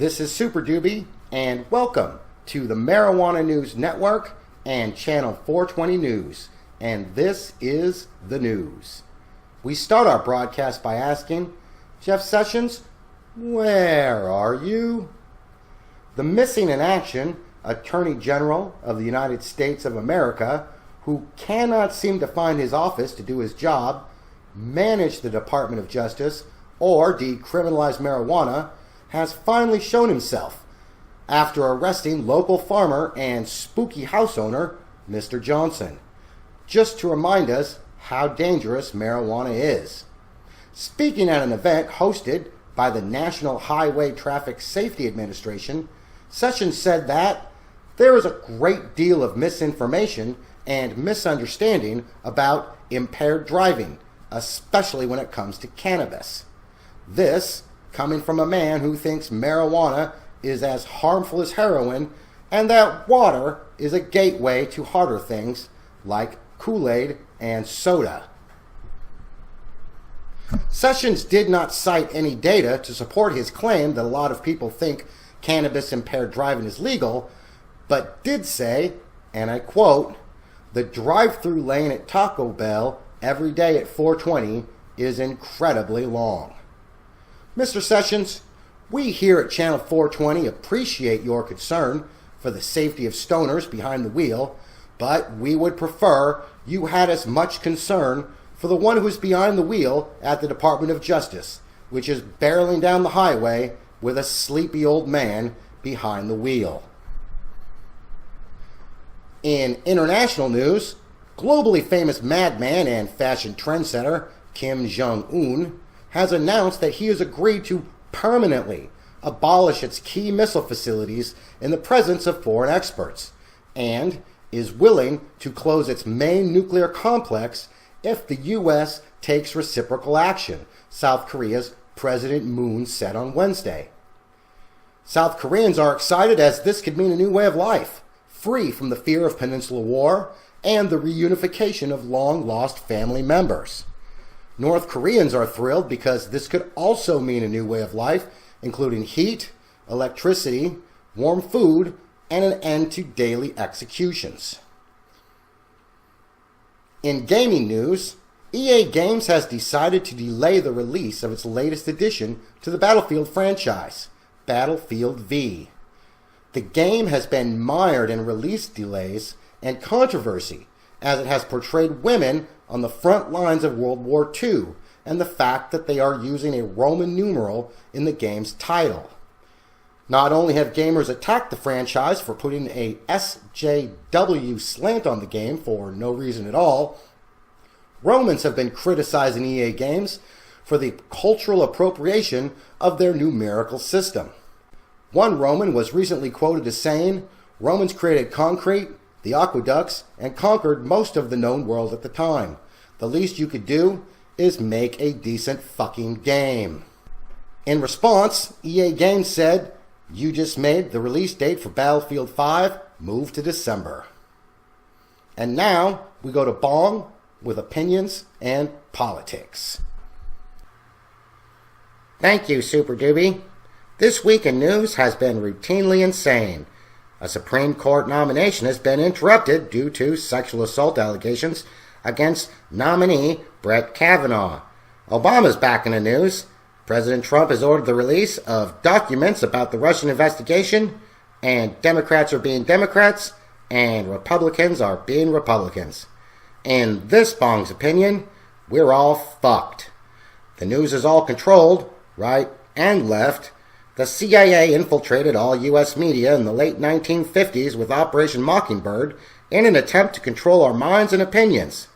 This is Super Doobie, and welcome to the Marijuana News Network and Channel 420 News. And this is the news. We start our broadcast by asking, Jeff Sessions, where are you? The missing in action Attorney General of the United States of America, who cannot seem to find his office to do his job, manage the Department of Justice, or decriminalize marijuana, has finally shown himself after arresting local farmer and spooky house owner, Mr. Johnson, just to remind us how dangerous marijuana is. Speaking at an event hosted by the National Highway Traffic Safety Administration, Sessions said that there is a great deal of misinformation and misunderstanding about impaired driving, especially when it comes to cannabis. This coming from a man who thinks marijuana is as harmful as heroin and that water is a gateway to harder things like Kool-Aid and soda. Sessions did not cite any data to support his claim that a lot of people think cannabis-impaired driving is legal, but did say, and I quote, "The drive-through lane at Taco Bell every day at 420 is incredibly long." Mr. Sessions, we here at Channel 420 appreciate your concern for the safety of stoners behind the wheel, but we would prefer you had as much concern for the one who's behind the wheel at the Department of Justice, which is barreling down the highway with a sleepy old man behind the wheel. In international news, globally famous madman and fashion trendsetter Kim Jong-un has announced that he has agreed to permanently abolish its key missile facilities in the presence of foreign experts, and is willing to close its main nuclear complex if the U.S. takes reciprocal action, South Korea's President Moon said on Wednesday. South Koreans are excited as this could mean a new way of life, free from the fear of Peninsula War and the reunification of long-lost family members. North Koreans are thrilled because this could also mean a new way of life, including heat, electricity, warm food, and an end to daily executions. In gaming news, EA Games has decided to delay the release of its latest addition to the Battlefield franchise, Battlefield V. The game has been mired in release delays and controversy as it has portrayed women on the front lines of World War II and the fact that they are using a Roman numeral in the game's title. Not only have gamers attacked the franchise for putting a SJW slant on the game for no reason at all, Romans have been criticizing EA Games for the cultural appropriation of their numerical system. One Roman was recently quoted as saying, "Romans created concrete, the aqueducts, and conquered most of the known world at the time. The least you could do is make a decent fucking game." In response, EA Games said, "You just made the release date for Battlefield 5 move to December." And now we go to Bong with opinions and politics. Thank you, Super Doobie. This week in news has been routinely insane. A Supreme Court nomination has been interrupted due to sexual assault allegations against nominee Brett Kavanaugh. Obama's back in the news. President Trump has ordered the release of documents about the Russian investigation, and Democrats are being Democrats, and Republicans are being Republicans. In this Bong's opinion, we're all fucked. The news is all controlled, right and left. The CIA infiltrated all U.S. media in the late 1950s with Operation Mockingbird in an attempt to control our minds and opinions.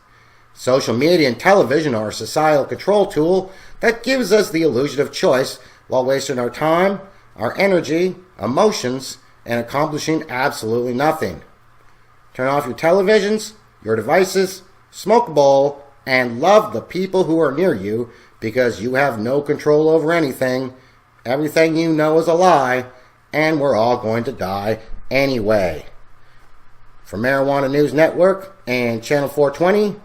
Social media and television are a societal control tool that gives us the illusion of choice while wasting our time, our energy, emotions, and accomplishing absolutely nothing. Turn off your televisions, your devices, smoke a bowl, and love the people who are near you because you have no control over anything. Everything you know is a lie, and we're all going to die anyway. For Marijuana News Network and Channel 420,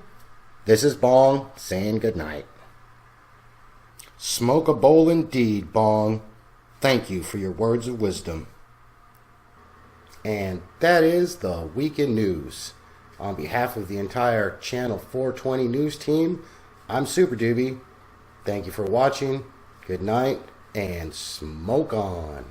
this is Bong saying goodnight. Smoke a bowl indeed, Bong. Thank you for your words of wisdom. And that is the Weekend News. On behalf of the entire Channel 420 News team, I'm Super Doobie. Thank you for watching. Good night and smoke on.